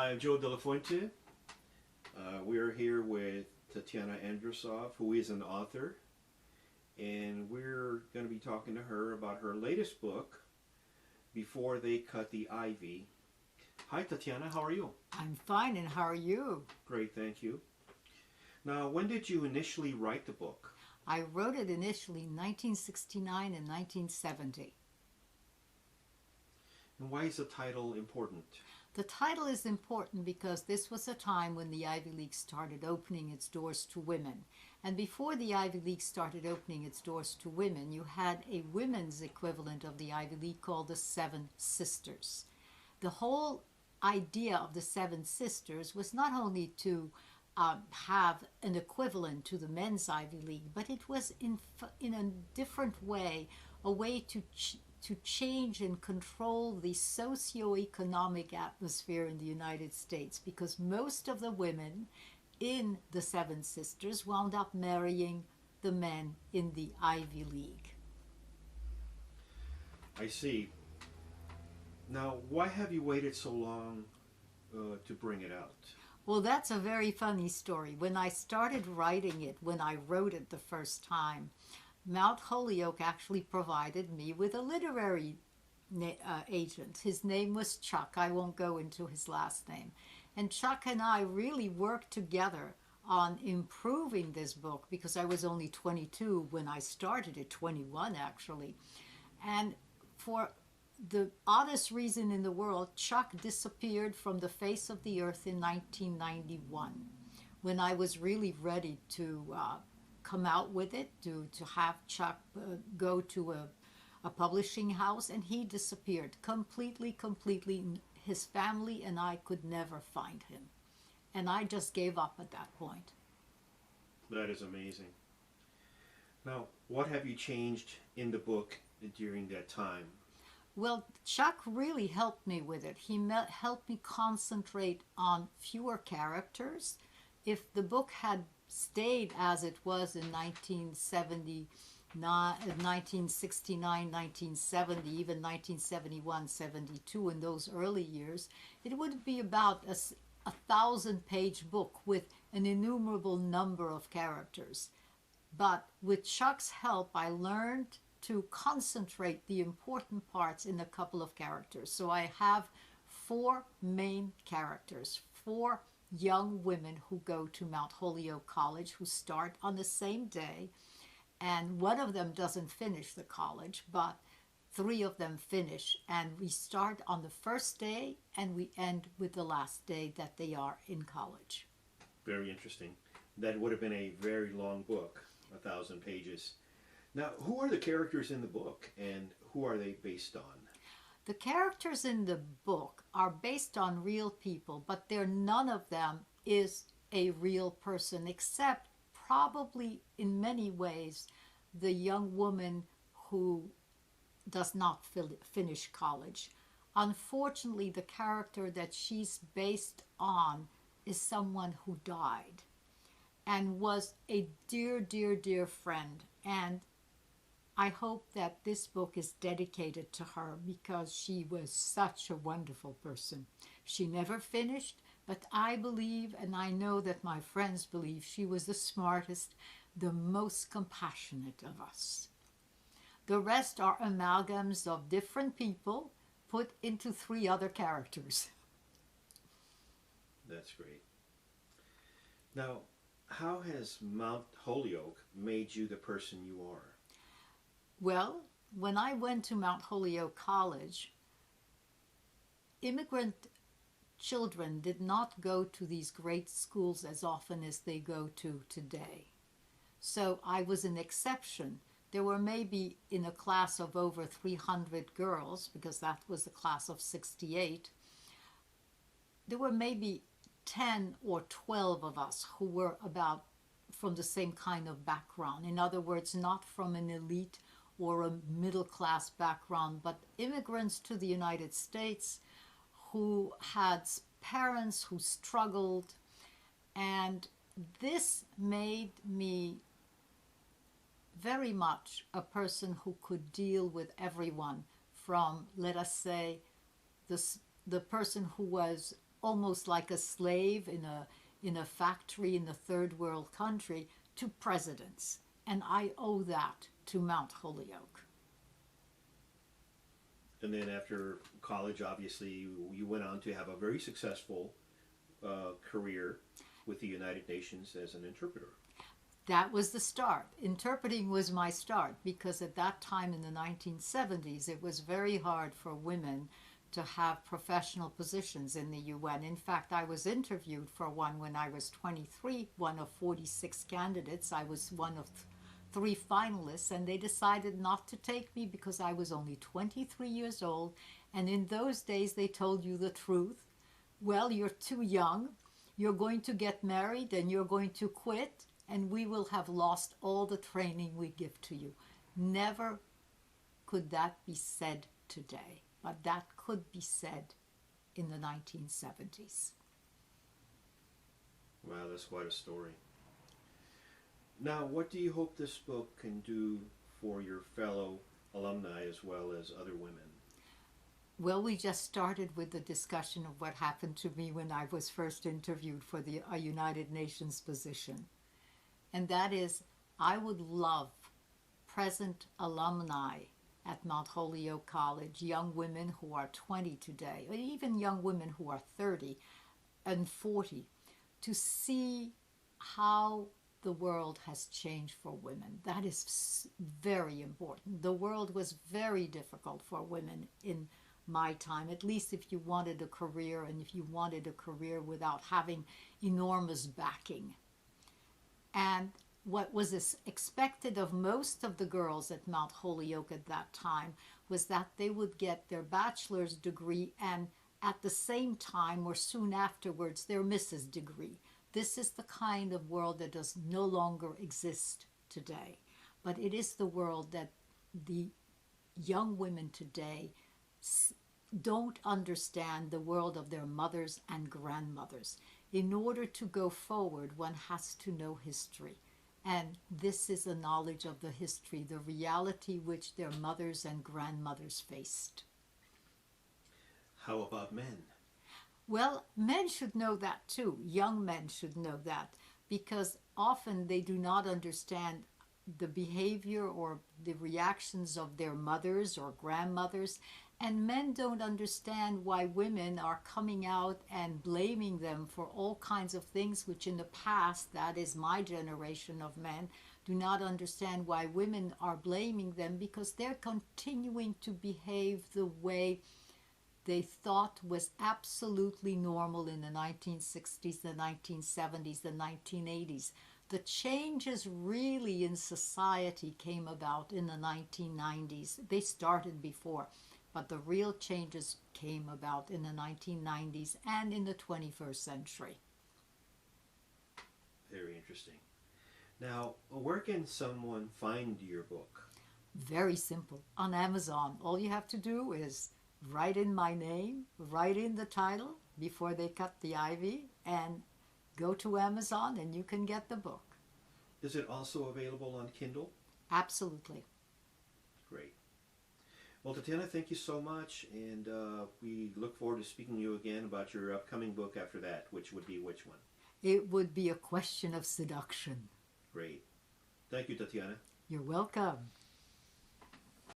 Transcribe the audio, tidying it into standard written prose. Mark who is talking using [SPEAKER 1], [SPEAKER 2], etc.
[SPEAKER 1] I'm Joe De La Fuente. We are here with Tatiana Androsov, who is an author, and we're going to be talking to her about her latest book, Before They Cut the Ivy. Hi, Tatiana. How are you?
[SPEAKER 2] I'm fine, and how are you?
[SPEAKER 1] Great, thank you. Now, when did you initially write the book?
[SPEAKER 2] I wrote it initially in 1969 and 1970.
[SPEAKER 1] And why is the title important?
[SPEAKER 2] The title is important because this was a time when the Ivy League started opening its doors to women. And before the Ivy League started opening its doors to women, you had a women's equivalent of the Ivy League called the Seven Sisters. The whole idea of the Seven Sisters was not only to have an equivalent to the men's Ivy League, but it was in a different way, a way to change and control the socio-economic atmosphere in the United States, because most of the women in the Seven Sisters wound up marrying the men in the Ivy League.
[SPEAKER 1] I see. Now, why have you waited so long to bring it out?
[SPEAKER 2] Well, that's a very funny story. When I started writing it, when I wrote it the first time, Mount Holyoke actually provided me with a literary agent. His name was Chuck. I won't go into his last name. And Chuck and I really worked together on improving this book, because I was only 22 when I started it, 21 actually. And for the oddest reason in the world, Chuck disappeared from the face of the earth in 1991, when I was really ready to come out with it, to have Chuck go to a publishing house, and he disappeared completely. His family and I could never find him. And I just gave up at that point.
[SPEAKER 1] That is amazing. Now, what have you changed in the book during that time?
[SPEAKER 2] Well, Chuck really helped me with it. He helped me concentrate on fewer characters. If the book had stayed as it was in 1969, 1970, even 1971, 72, in those early years, it would be about a 1,000-page book with an innumerable number of characters. But with Chuck's help, I learned to concentrate the important parts in a couple of characters. So I have 4 main characters, 4 young women who go to Mount Holyoke College, who start on the same day, and one of them doesn't finish the college, but 3 of them finish, and we start on the first day and we end with the last day that they are in college.
[SPEAKER 1] Very interesting. That would have been a very long book, 1,000 pages. Now, who are the characters in the book, and who are they based on?
[SPEAKER 2] The characters in the book are based on real people, but none of them is a real person, except probably in many ways the young woman who does not finish college. Unfortunately, the character that she's based on is someone who died and was a dear friend, and I hope that this book is dedicated to her, because she was such a wonderful person. She never finished, but I believe, and I know that my friends believe, she was the smartest, the most compassionate of us. The rest are amalgams of different people put into 3 other characters.
[SPEAKER 1] That's great. Now, how has Mount Holyoke made you the person you are?
[SPEAKER 2] Well, when I went to Mount Holyoke College, immigrant children did not go to these great schools as often as they go to today. So I was an exception. There were maybe, in a class of over 300 girls, because that was the class of 68, there were maybe 10 or 12 of us who were about from the same kind of background. In other words, not from an elite or a middle-class background, but immigrants to the United States who had parents who struggled. And this made me very much a person who could deal with everyone, from, let us say, the person who was almost like a slave in a factory in a third world country, to presidents. And I owe that to Mount Holyoke.
[SPEAKER 1] And then after college, obviously, you went on to have a very successful career with the United Nations as an interpreter.
[SPEAKER 2] That was the start. Interpreting was my start because at that time in the 1970s, it was very hard for women to have professional positions in the UN. In fact, I was interviewed for one when I was 23, one of 46 candidates. I was one of 3 finalists, and they decided not to take me because I was only 23 years old. And in those days, they told you the truth. Well, you're too young. You're going to get married and you're going to quit, and we will have lost all the training we give to you. Never could that be said today, but that could be said in the 1970s.
[SPEAKER 1] Wow, that's quite a story. Now, what do you hope this book can do for your fellow alumni as well as other women?
[SPEAKER 2] Well, we just started with the discussion of what happened to me when I was first interviewed for a United Nations position. And that is, I would love present alumni at Mount Holyoke College, young women who are 20 today, or even young women who are 30 and 40, to see how the world has changed for women. That is very important. The world was very difficult for women in my time, at least if you wanted a career, and if you wanted a career without having enormous backing. And what was expected of most of the girls at Mount Holyoke at that time was that they would get their bachelor's degree and at the same time or soon afterwards their Mrs. degree. This is the kind of world that does no longer exist today. But it is the world that the young women today don't understand, the world of their mothers and grandmothers. In order to go forward, one has to know history. And this is a knowledge of the history, the reality which their mothers and grandmothers faced.
[SPEAKER 1] How about men?
[SPEAKER 2] Well, men should know that too. Young men should know that, because often they do not understand the behavior or the reactions of their mothers or grandmothers. And men don't understand why women are coming out and blaming them for all kinds of things which in the past, that is my generation of men, do not understand why women are blaming them, because they're continuing to behave the way they thought was absolutely normal in the 1960s, the 1970s, the 1980s. The changes really in society came about in the 1990s. They started before, but the real changes came about in the 1990s and in the 21st century.
[SPEAKER 1] Very interesting. Now, where can someone find your book?
[SPEAKER 2] Very simple. On Amazon. All you have to do is write in my name, write in the title before they cut the IV, and go to Amazon and you can get the book.
[SPEAKER 1] Is it also available on Kindle?
[SPEAKER 2] Absolutely.
[SPEAKER 1] Great. Well, Tatiana, thank you so much, and we look forward to speaking to you again about your upcoming book after that, which would be which one?
[SPEAKER 2] It would be A Question of Seduction.
[SPEAKER 1] Great. Thank you, Tatiana.
[SPEAKER 2] You're welcome.